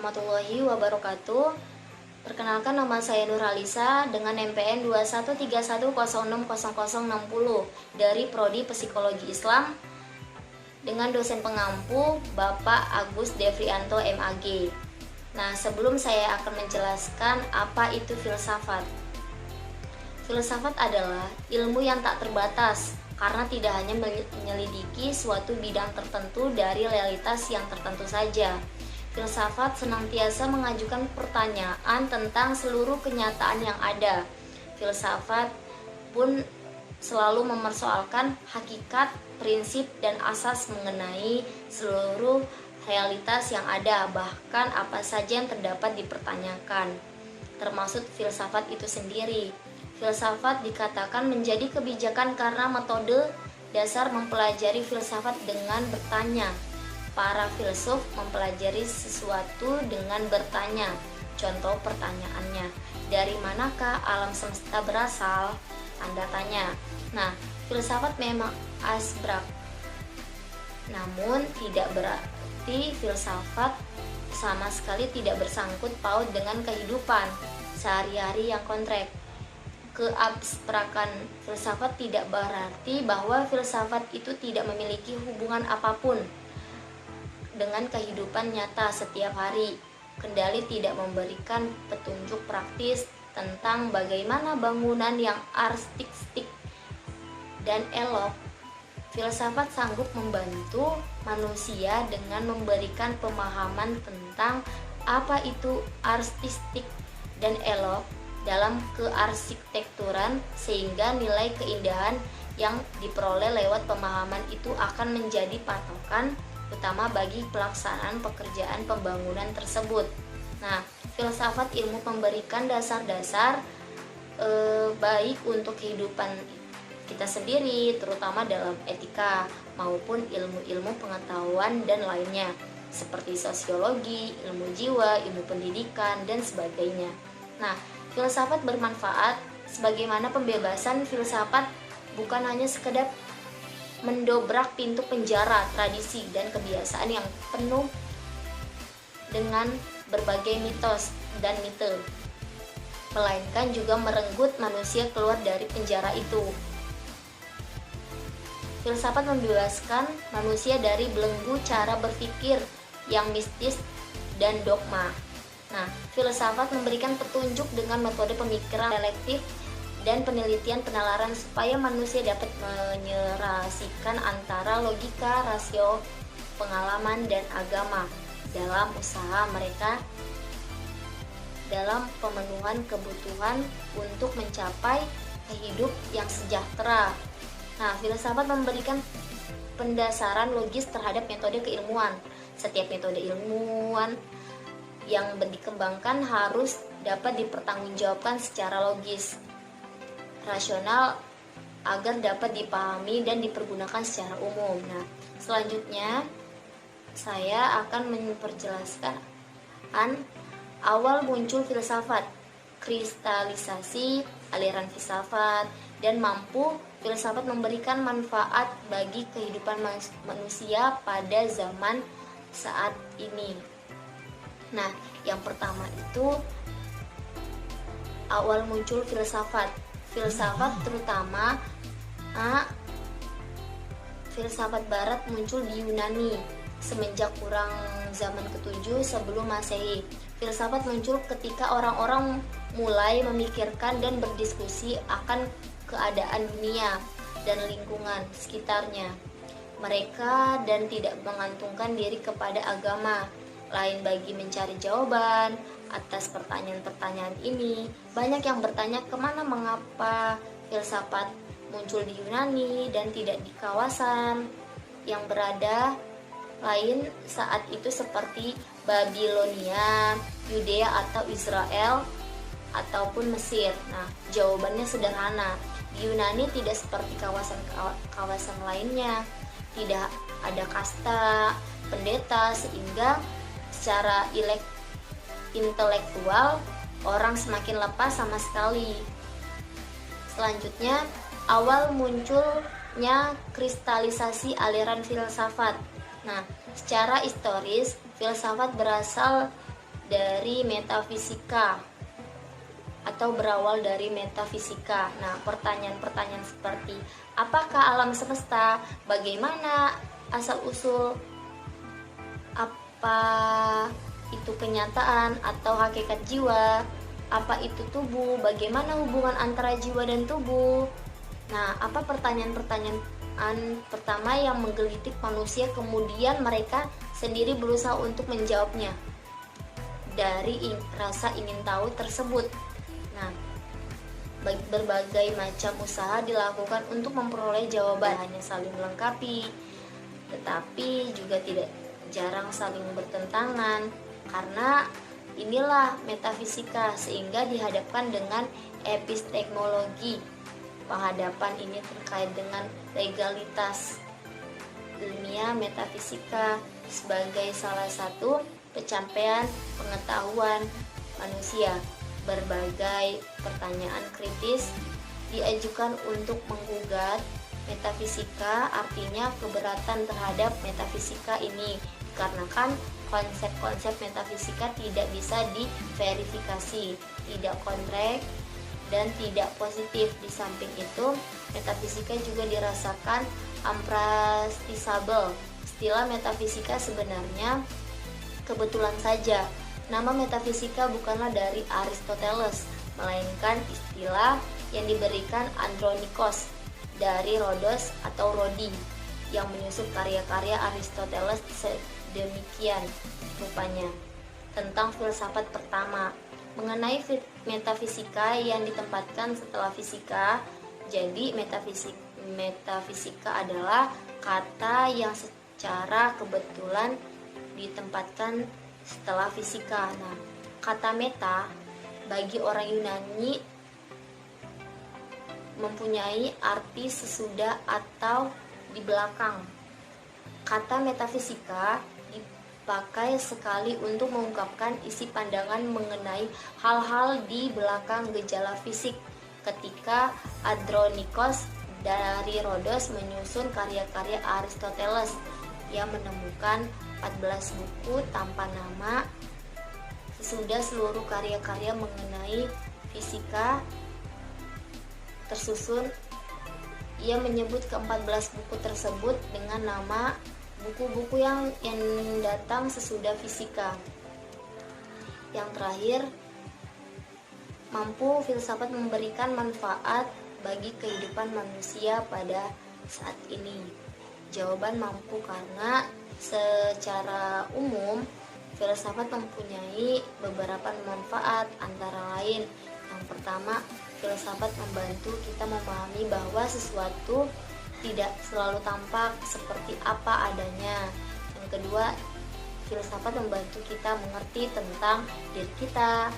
warahmatullahi wabarakatuh. Perkenalkan, nama saya Nurhalisa dengan NPM 2131060060 dari Prodi Psikologi Islam dengan dosen pengampu Bapak Agus Devrianto MAG. Nah, sebelum saya akan menjelaskan apa itu filsafat. Filsafat adalah ilmu yang tak terbatas karena tidak hanya menyelidiki suatu bidang tertentu dari realitas yang tertentu saja. Filsafat senantiasa mengajukan pertanyaan tentang seluruh kenyataan yang ada. Filsafat pun selalu mempersoalkan hakikat, prinsip, dan asas mengenai seluruh realitas yang ada, bahkan apa saja yang terdapat dipertanyakan, termasuk filsafat itu sendiri. Filsafat dikatakan menjadi kebijakan karena metode dasar mempelajari filsafat dengan bertanya. Para filsuf mempelajari sesuatu dengan bertanya. Contoh pertanyaannya, dari manakah alam semesta berasal? Tanda tanya. Nah, filsafat memang abstrak. Namun tidak berarti filsafat sama sekali tidak bersangkut paut dengan kehidupan sehari-hari yang konkret. Keabstrakan filsafat tidak berarti bahwa filsafat itu tidak memiliki hubungan apapun dengan kehidupan nyata setiap hari. Kendali tidak memberikan petunjuk praktis tentang bagaimana bangunan yang artistik dan elok. Filsafat sanggup membantu manusia dengan memberikan pemahaman tentang apa itu artistik dan elok dalam kearsitekturan, sehingga nilai keindahan yang diperoleh lewat pemahaman itu akan menjadi patokan utama bagi pelaksanaan pekerjaan pembangunan tersebut. Nah, filsafat ilmu memberikan dasar-dasar baik untuk kehidupan kita sendiri, terutama dalam etika maupun ilmu-ilmu pengetahuan dan lainnya, seperti sosiologi, ilmu jiwa, ilmu pendidikan, dan sebagainya. Nah, filsafat bermanfaat sebagaimana pembebasan filsafat bukan hanya sekedar mendobrak pintu penjara tradisi dan kebiasaan yang penuh dengan berbagai mitos dan mite, melainkan juga merenggut manusia keluar dari penjara itu. Filsafat membebaskan manusia dari belenggu cara berpikir yang mistis dan dogma. Nah, filsafat memberikan petunjuk dengan metode pemikiran selektif dan penelitian penalaran supaya manusia dapat menyerasikan antara logika, rasio, pengalaman, dan agama dalam usaha mereka dalam pemenuhan kebutuhan untuk mencapai hidup yang sejahtera. Nah, filsafat memberikan pendasaran logis terhadap metode keilmuan. Setiap metode ilmuwan yang dikembangkan harus dapat dipertanggungjawabkan secara logis, rasional, agar dapat dipahami dan dipergunakan secara umum. Nah, selanjutnya saya akan memperjelaskan awal muncul filsafat, kristalisasi aliran filsafat, dan mampu filsafat memberikan manfaat bagi kehidupan manusia pada zaman saat ini. Nah, yang pertama itu awal muncul filsafat. Filsafat terutama filsafat barat muncul di Yunani semenjak kurang zaman ke-7 sebelum Masehi. Filsafat muncul ketika orang-orang mulai memikirkan dan berdiskusi akan keadaan dunia dan lingkungan sekitarnya. Mereka dan tidak mengantungkan diri kepada agama lain bagi mencari jawaban atas pertanyaan-pertanyaan ini. Banyak yang bertanya kemana mengapa filsafat muncul di Yunani dan tidak di kawasan yang berada lain saat itu seperti Babilonia, Yudea atau Israel ataupun Mesir. Nah, jawabannya sederhana. Di Yunani tidak seperti kawasan lainnya. Tidak ada kasta, pendeta, sehingga secara intelektual orang semakin lepas sama sekali. Selanjutnya, awal munculnya kristalisasi aliran filsafat. Nah, secara historis, filsafat berasal dari metafisika atau berawal dari metafisika. Nah, pertanyaan-pertanyaan seperti apakah alam semesta, bagaimana asal-usul, apa itu kenyataan atau hakikat jiwa, apa itu tubuh, bagaimana hubungan antara jiwa dan tubuh. Nah, apa pertanyaan-pertanyaan pertama yang menggelitik manusia, kemudian mereka sendiri berusaha untuk menjawabnya dari rasa ingin tahu tersebut. Nah, berbagai macam usaha dilakukan untuk memperoleh jawaban, hanya saling melengkapi, tetapi juga tidak jarang saling bertentangan, karena inilah metafisika, sehingga dihadapkan dengan epistemologi. Penghadapan ini terkait dengan legalitas ilmiah metafisika sebagai salah satu pencapaian pengetahuan manusia. Berbagai pertanyaan kritis diajukan untuk menggugat metafisika, artinya keberatan terhadap metafisika ini dikarenakan konsep-konsep metafisika tidak bisa diverifikasi, tidak kontrak dan tidak positif. Di samping itu, metafisika juga dirasakan unpracticable. Istilah metafisika sebenarnya kebetulan saja. Nama metafisika bukanlah dari Aristoteles, melainkan istilah yang diberikan Andronikos dari Rhodos atau Rodi yang menyusup karya-karya Aristoteles demikian rupanya. Tentang filsafat pertama, mengenai metafisika yang ditempatkan setelah fisika. Jadi metafisika adalah kata yang secara kebetulan ditempatkan setelah fisika. Nah, kata meta bagi orang Yunani mempunyai arti sesudah atau di belakang. Kata metafisika dipakai sekali untuk mengungkapkan isi pandangan mengenai hal-hal di belakang gejala fisik. Ketika Andronikos dari Rhodos menyusun karya-karya Aristoteles, ia menemukan 14 buku tanpa nama. Sesudah seluruh karya-karya mengenai fisika tersusun, ia menyebut ke-14 buku tersebut dengan nama buku-buku yang datang sesudah fisika. Yang terakhir, mampu filsafat memberikan manfaat bagi kehidupan manusia pada saat ini? Jawaban mampu, karena secara umum filsafat mempunyai beberapa manfaat, antara lain yang pertama, filsafat membantu kita memahami bahwa sesuatu tidak selalu tampak seperti apa adanya. Yang kedua, filsafat membantu kita mengerti tentang diri kita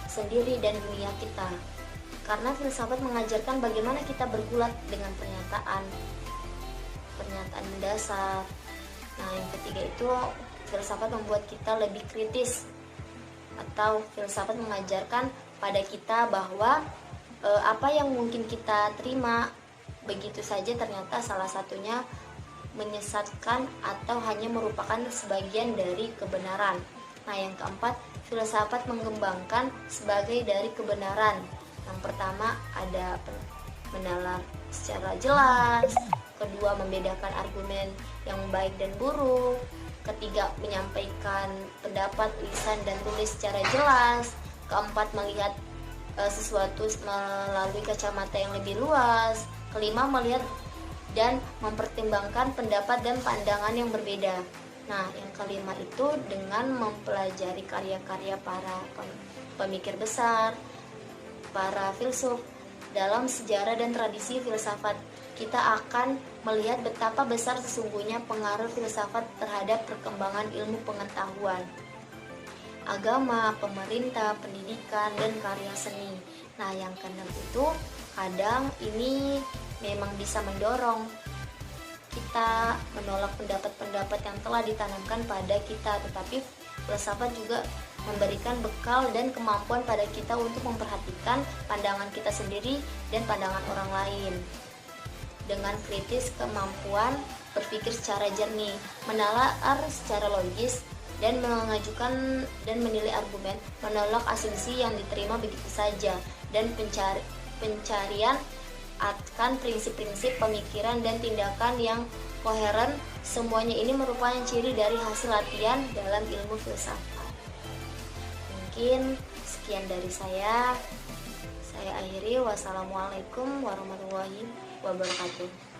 sendiri dan dunia kita, karena filsafat mengajarkan bagaimana kita bergulat dengan pernyataan mendasar. Nah, yang ketiga itu filsafat membuat kita lebih kritis, atau filsafat mengajarkan pada kita bahwa apa yang mungkin kita terima begitu saja ternyata salah satunya menyesatkan atau hanya merupakan sebagian dari kebenaran. Nah, yang keempat, filsafat mengembangkan sebagai dari kebenaran. Yang pertama ada menalar secara jelas, kedua membedakan argumen yang baik dan buruk, ketiga menyampaikan pendapat lisan dan tulis secara jelas, keempat melihat sesuatu melalui kacamata yang lebih luas, kelima melihat dan mempertimbangkan pendapat dan pandangan yang berbeda. Nah, yang kelima itu dengan mempelajari karya-karya para pemikir besar, para filsuf dalam sejarah dan tradisi filsafat, kita akan melihat betapa besar sesungguhnya pengaruh filsafat terhadap perkembangan ilmu pengetahuan, agama, pemerintah, pendidikan, dan karya seni. Nah, yang keenam itu kadang ini memang bisa mendorong kita menolak pendapat-pendapat yang telah ditanamkan pada kita, tetapi filsafat juga memberikan bekal dan kemampuan pada kita untuk memperhatikan pandangan kita sendiri dan pandangan orang lain. Dengan kritis, kemampuan berpikir secara jernih, menalar secara logis, dan mengajukan dan menilai argumen, menolak asumsi yang diterima begitu saja, dan pencarian akan prinsip-prinsip pemikiran dan tindakan yang koheren. Semuanya ini merupakan ciri dari hasil latihan dalam ilmu filsafat. Mungkin sekian dari saya akhiri. Wassalamualaikum warahmatullahi wabarakatuh.